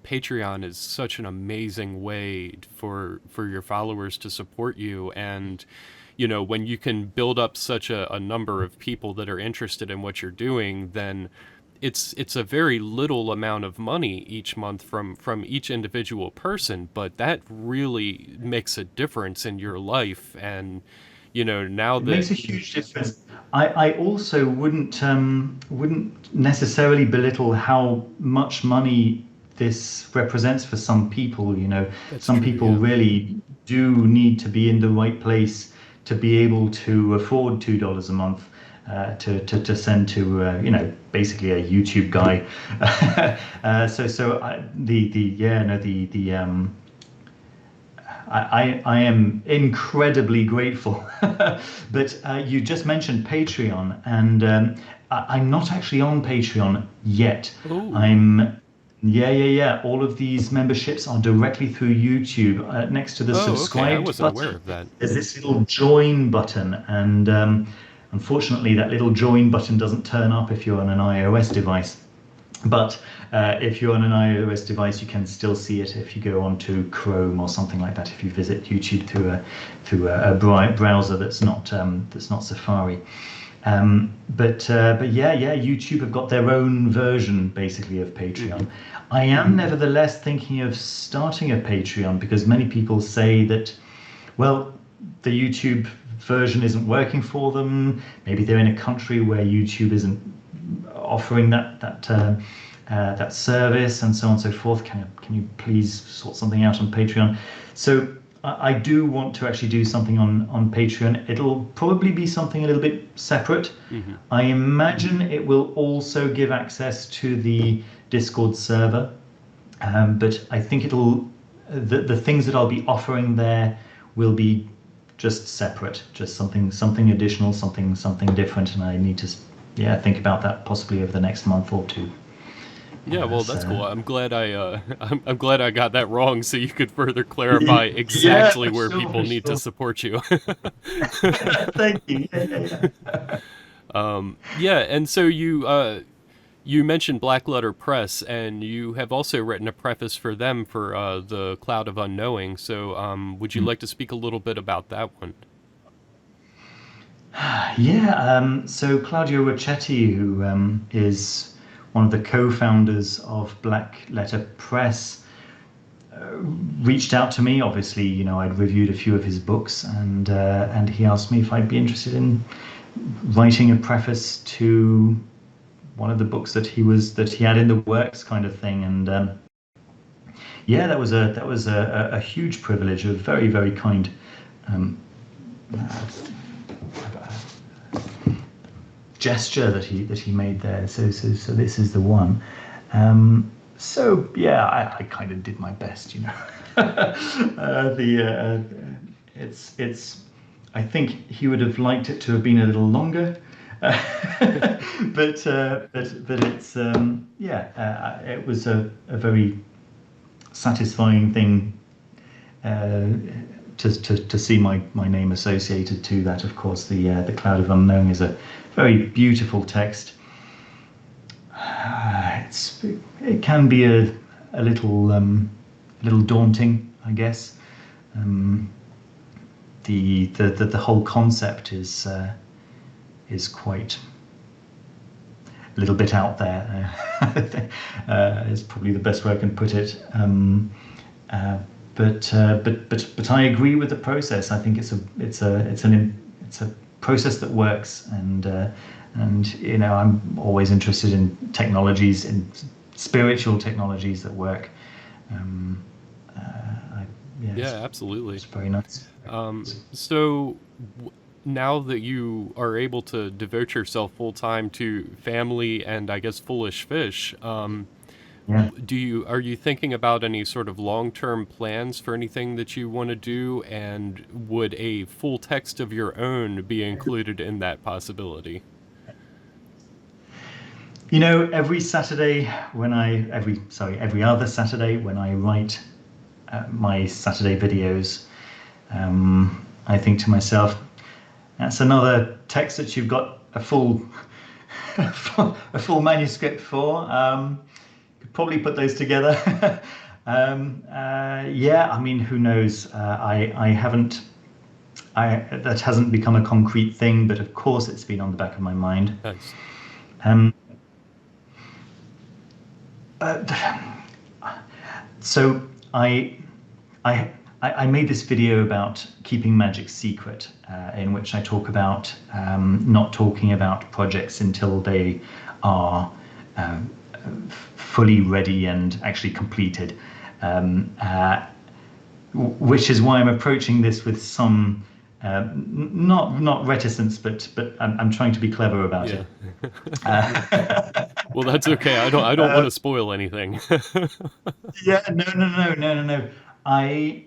Patreon is such an amazing way for your followers to support you, and when you can build up such a number of people that are interested in what you're doing, then it's a very little amount of money each month from each individual person, but that really makes a difference in your life. And now it that makes a huge difference. I also wouldn't necessarily belittle how much money this represents for some people. Some people really do need to be in the right place to be able to afford $2 a month. to send to basically a YouTube guy. I am incredibly grateful. But you just mentioned Patreon, and I'm not actually on Patreon yet. Ooh. Yeah. All of these memberships are directly through YouTube. Next to the Oh, okay. I subscribed wasn't aware button, of that. there's this little join button, and unfortunately, that little join button doesn't turn up if you're on an iOS device. But if you're on an iOS device, you can still see it if you go onto Chrome or something like that. If you visit YouTube through a browser that's not Safari. But YouTube have got their own version basically of Patreon. I am nevertheless thinking of starting a Patreon because many people say that, well, the YouTube version isn't working for them. Maybe they're in a country where YouTube isn't offering that service, and so on and so forth. Can you please sort something out on Patreon? So I do want to actually do something on Patreon. It'll probably be something a little bit separate. I imagine it will also give access to the Discord server, but I think the things that I'll be offering there will be just separate, just something additional, something different, and I need to think about that possibly over the next month or two. Yeah, well, that's cool. I'm glad I'm glad I got that wrong, so you could further Yeah, clarify exactly for where sure, people for need to sure. support you. Thank you. Yeah. Yeah, and so you mentioned Black Letter Press, and you have also written a preface for them for the Cloud of Unknowing. So, would you like to speak a little bit about that one? Yeah. So Claudio Rocchetti, who is one of the co-founders of Black Letter Press, reached out to me. Obviously, I'd reviewed a few of his books, and he asked me if I'd be interested in writing a preface to one of the books that he had in the works, kind of thing. And that was a huge privilege, a very, very kind gesture that he made there. So this is the one. I kind of did my best, it's I think he would have liked it to have been a little longer. But it's it was a very satisfying thing to see my name associated to that. Of course, the Cloud of Unknown is a very beautiful text. It can be a little daunting, I guess. The whole concept is quite a little bit out there. Is probably the best way I can put it. But I agree with the process. I think it's a process that works, and I'm always interested in technologies, in spiritual technologies that work. Yeah, absolutely. It's very nice. So now that you are able to devote yourself full time to family and I guess foolish fish, Yeah. are you thinking about any sort of long-term plans for anything that you want to do, and would a full text of your own be included in that possibility? Every Saturday every other Saturday when I write my Saturday videos, I think to myself, that's another text that you've got a full a full manuscript for. Could probably put those together. I mean, who knows? I haven't. That hasn't become a concrete thing, but of course it's been on the back of my mind. Nice. So I made this video about keeping magic secret, in which I talk about not talking about projects until they are fully ready and actually completed, which is why I'm approaching this with some not reticence, but I'm trying to be clever about Yeah. it. Well, that's okay. I don't want to spoil anything. Yeah, no. I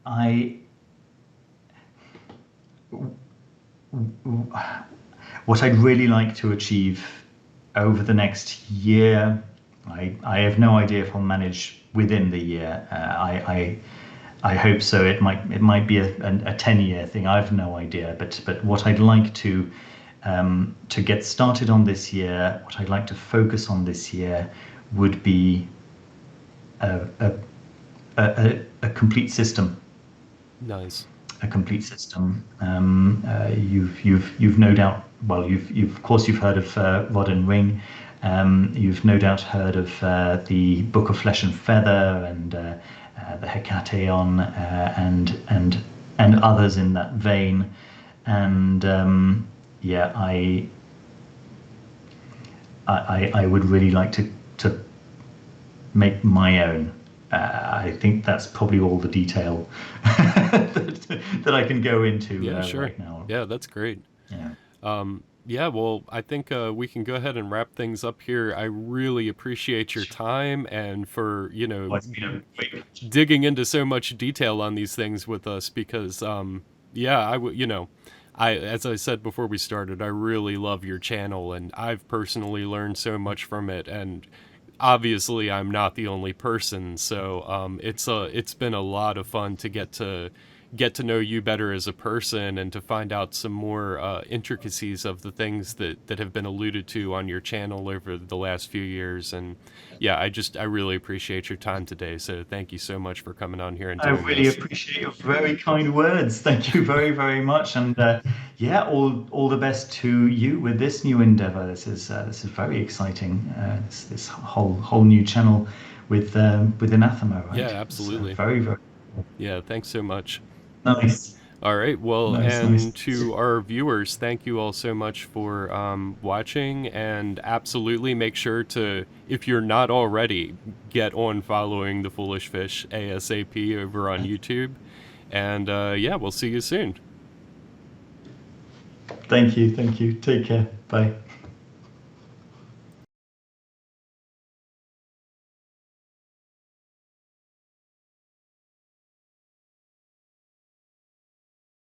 I what I'd really like to achieve over the next year, I have no idea if I'll manage within the year. I hope so. It might be a 10-year thing. I have no idea. But what I'd like to get started on this year, what I'd like to focus on this year, would be a a complete system. Nice. A complete system. You've no doubt. Well, you've of course you've heard of Rod and Ring. You've no doubt heard of the Book of Flesh and Feather and the Hekateon and others in that vein. And yeah, I would really like to make my own. I think that's probably all the detail that I can go into Sure. right now. Yeah, that's great. Yeah. Yeah, well, I think we can go ahead and wrap things up here. I really appreciate your time and for, Well, it's been a great. digging into so much detail on these things with us because, yeah, as I said before we started, I really love your channel and I've personally learned so much from it. And obviously I'm not the only person, so it's been a lot of fun to get to know you better as a person and to find out some more intricacies of the things that have been alluded to on your channel over the last few years. And yeah, I really appreciate your time today, so thank you so much for coming on here and I doing really this. appreciate your very kind words. Thank you very, very much. And yeah, all the best to you with this new endeavor. This is very exciting. This whole new channel with Anathema, right? Yeah, absolutely. So very, very Yeah, thanks so much. nice. All right. Well, Nice. and to our viewers, thank you all so much for watching. And absolutely make sure to, if you're not already, get on following The Foolish Fish ASAP over on YouTube. And yeah, we'll see you soon. Thank you. Take care. Bye.